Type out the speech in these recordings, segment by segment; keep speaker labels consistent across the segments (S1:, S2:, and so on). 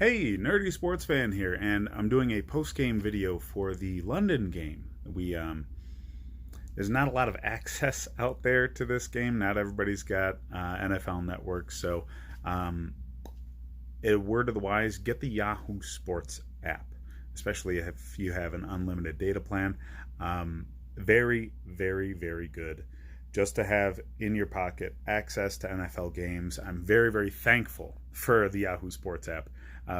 S1: Hey, nerdy sports fan here, and I'm doing a post-game video for the London game. There's not a lot of access out there to this game. Not everybody's got NFL Network, so a word of the wise: get the Yahoo Sports app, especially if you have an unlimited data plan. Very, very, very good. Just to have in your pocket access to NFL games. I'm very, very thankful for the Yahoo Sports app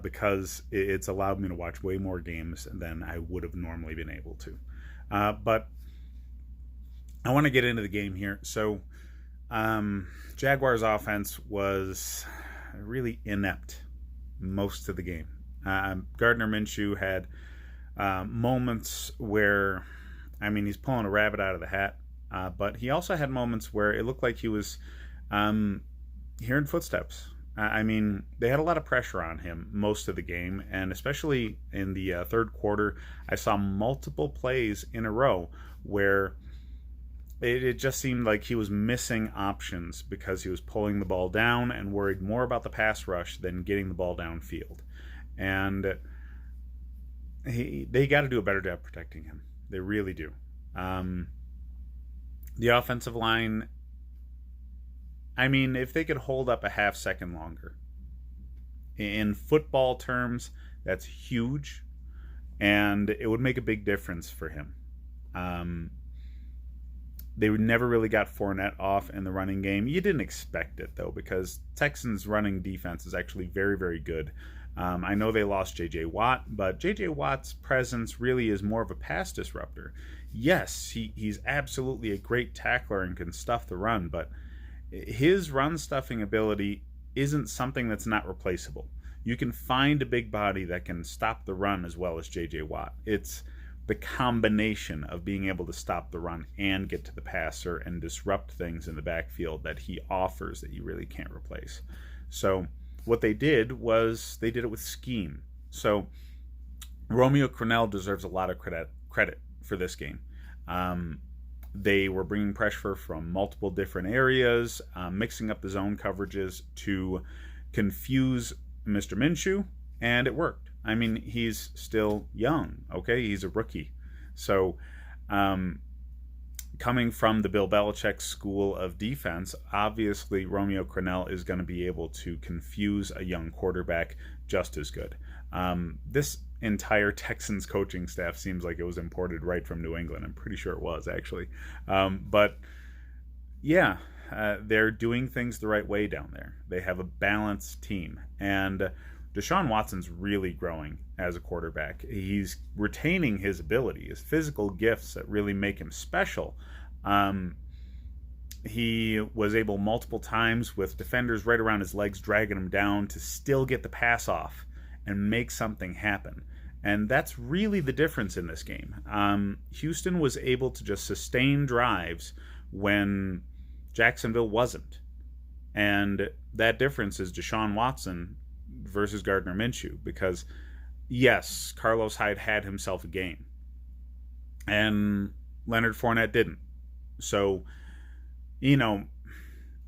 S1: because it's allowed me to watch way more games than I would have normally been able to. But I want to get into the game here. So, Jaguars offense was really inept most of the game. Gardner Minshew had moments where, he's pulling a rabbit out of the hat. But he also had moments where it looked like he was hearing footsteps. They had a lot of pressure on him most of the game, and especially in the third quarter, I saw multiple plays in a row where it just seemed like he was missing options because he was pulling the ball down and worried more about the pass rush than getting the ball downfield. And they got to do a better job protecting him. They really do. The offensive line, if they could hold up a half second longer. In football terms, that's huge, and it would make a big difference for him. They never really got Fournette off in the running game. You didn't expect it, though, because Texans' running defense is actually very, very good. I know they lost J.J. Watt, but J.J. Watt's presence really is more of a pass disruptor. Yes, he's absolutely a great tackler and can stuff the run, but his run-stuffing ability isn't something that's not replaceable. You can find a big body that can stop the run as well as J.J. Watt. It's the combination of being able to stop the run and get to the passer and disrupt things in the backfield that he offers that you really can't replace. So what they did was they did it with scheme. So Romeo Crennel deserves a lot of credit for this game. They were bringing pressure from multiple different areas, mixing up the zone coverages to confuse Mr. Minshew, and it worked. He's still young, okay? He's a rookie. So coming from the Bill Belichick school of defense, obviously Romeo Crennel is going to be able to confuse a young quarterback just as good. This entire Texans coaching staff seems like it was imported right from New England. I'm pretty sure it was, actually. But yeah, they're doing things the right way down there. They have a balanced team. And Deshaun Watson's really growing as a quarterback. He's retaining his ability, his physical gifts that really make him special. He was able multiple times with defenders right around his legs dragging him down to still get the pass off and make something happen. And that's really the difference in this game. Houston was able to just sustain drives when Jacksonville wasn't. And that difference is Deshaun Watson versus Gardner Minshew, because yes, Carlos Hyde had himself a game and Leonard Fournette didn't. So,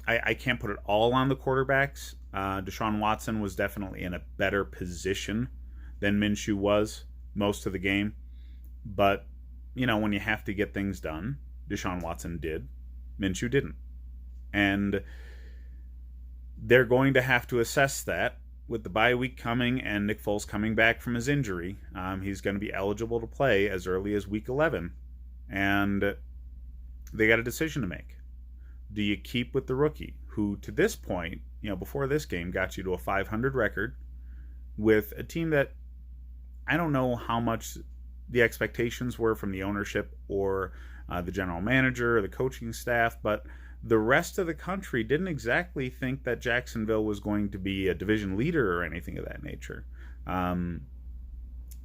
S1: I can't put it all on the quarterbacks. Deshaun Watson was definitely in a better position than Minshew was most of the game. But, when you have to get things done, Deshaun Watson did. Minshew didn't. And they're going to have to assess that with the bye week coming and Nick Foles coming back from his injury. He's going to be eligible to play as early as week 11. And they got a decision to make. Do you keep with the rookie, who to this point, before this game, got you to a 500 record with a team that I don't know how much the expectations were from the ownership or the general manager or the coaching staff, but the rest of the country didn't exactly think that Jacksonville was going to be a division leader or anything of that nature.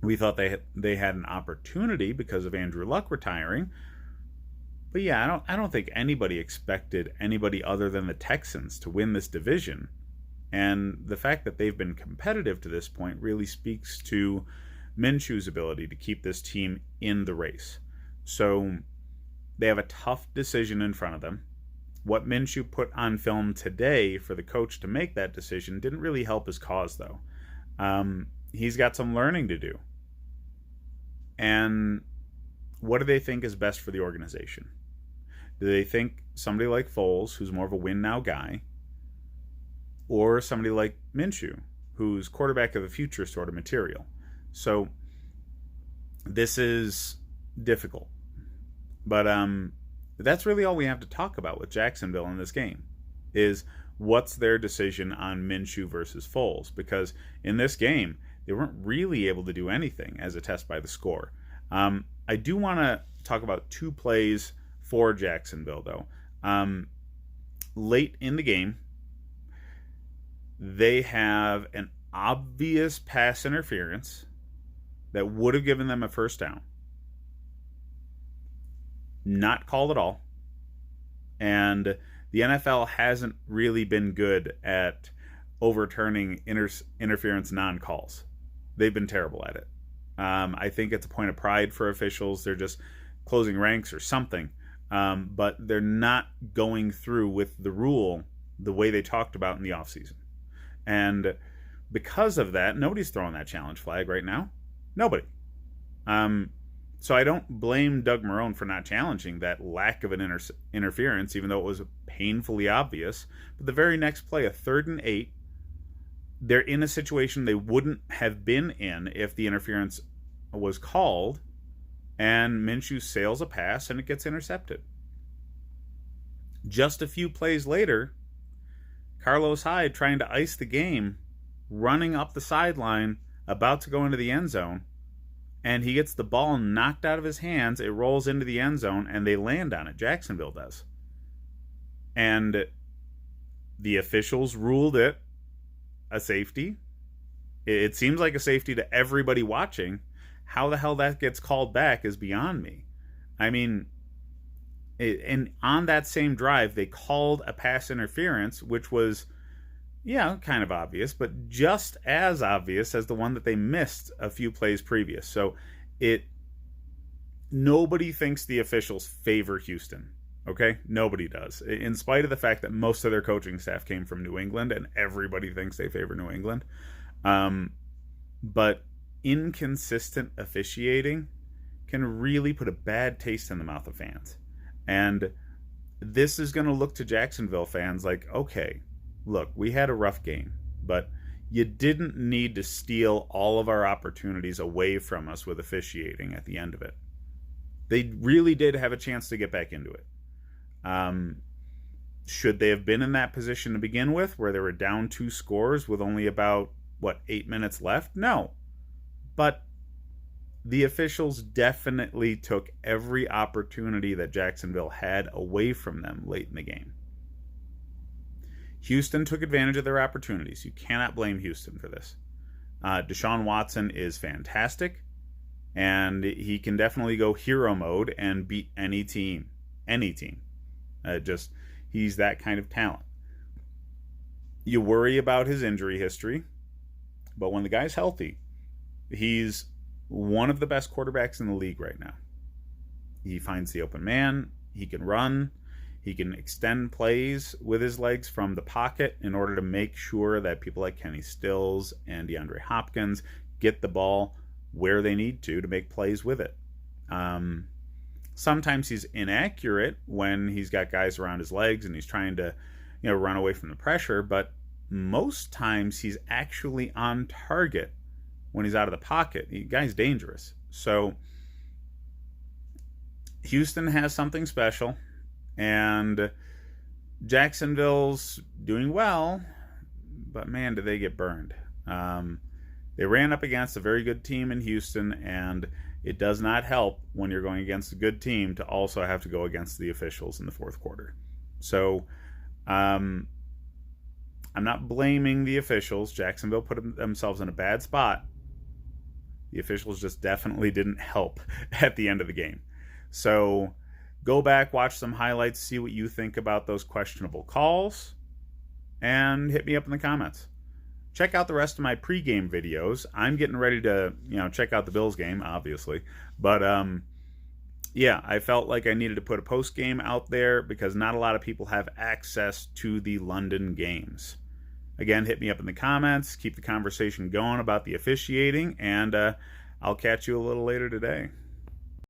S1: We thought they had an opportunity because of Andrew Luck retiring. But yeah, I don't think anybody expected anybody other than the Texans to win this division. And the fact that they've been competitive to this point really speaks to Minshew's ability to keep this team in the race. So they have a tough decision in front of them. What Minshew put on film today for the coach to make that decision didn't really help his cause, though. He's got some learning to do. And what do they think is best for the organization? Do they think somebody like Foles, who's more of a win-now guy, or somebody like Minshew, who's quarterback of the future sort of material? So this is difficult. But that's really all we have to talk about with Jacksonville in this game, is what's their decision on Minshew versus Foles. Because in this game, they weren't really able to do anything as a test by the score. I do want to talk about two plays for Jacksonville, though. Late in the game, they have an obvious pass interference that would have given them a first down. Not called at all. And the NFL hasn't really been good at overturning interference non-calls. They've been terrible at it. I think it's a point of pride for officials. They're just closing ranks or something. But they're not going through with the rule the way they talked about in the offseason. And because of that, nobody's throwing that challenge flag right now. Nobody. So I don't blame Doug Marrone for not challenging that lack of an interference, even though it was painfully obvious. But the very next play, a 3rd and 8, they're in a situation they wouldn't have been in if the interference was called, and Minshew sails a pass and it gets intercepted. Just a few plays later, Carlos Hyde, trying to ice the game, running up the sideline, about to go into the end zone, and he gets the ball knocked out of his hands. It rolls into the end zone, and they land on it. Jacksonville does. And the officials ruled it a safety. It seems like a safety to everybody watching. How the hell that gets called back is beyond me. I mean, and on that same drive, they called a pass interference, which was, yeah, kind of obvious, but just as obvious as the one that they missed a few plays previous. So nobody thinks the officials favor Houston. Okay? Nobody does. In spite of the fact that most of their coaching staff came from New England and everybody thinks they favor New England. But inconsistent officiating can really put a bad taste in the mouth of fans. And this is going to look to Jacksonville fans like, okay, look, we had a rough game, but you didn't need to steal all of our opportunities away from us with officiating at the end of it. They really did have a chance to get back into it. Should they have been in that position to begin with, where they were down 2 scores with only about, 8 minutes left? No. But the officials definitely took every opportunity that Jacksonville had away from them late in the game. Houston took advantage of their opportunities. You cannot blame Houston for this. Deshaun Watson is fantastic, and he can definitely go hero mode and beat any team. Any team. He's that kind of talent. You worry about his injury history, but when the guy's healthy, he's one of the best quarterbacks in the league right now. He finds the open man. He can run. He can extend plays with his legs from the pocket in order to make sure that people like Kenny Stills and DeAndre Hopkins get the ball where they need to make plays with it. Sometimes he's inaccurate when he's got guys around his legs and he's trying to, run away from the pressure, but most times he's actually on target when he's out of the pocket. The guy's dangerous. So Houston has something special, and Jacksonville's doing well, but man, did they get burned. They ran up against a very good team in Houston, and it does not help when you're going against a good team to also have to go against the officials in the fourth quarter. So I'm not blaming the officials. Jacksonville put themselves in a bad spot. The officials just definitely didn't help at the end of the game. So go back, watch some highlights, see what you think about those questionable calls, and hit me up in the comments. Check out the rest of my pregame videos. I'm getting ready to, check out the Bills game, obviously. But, I felt like I needed to put a postgame out there because not a lot of people have access to the London games. Again, hit me up in the comments. Keep the conversation going about the officiating, and I'll catch you a little later today.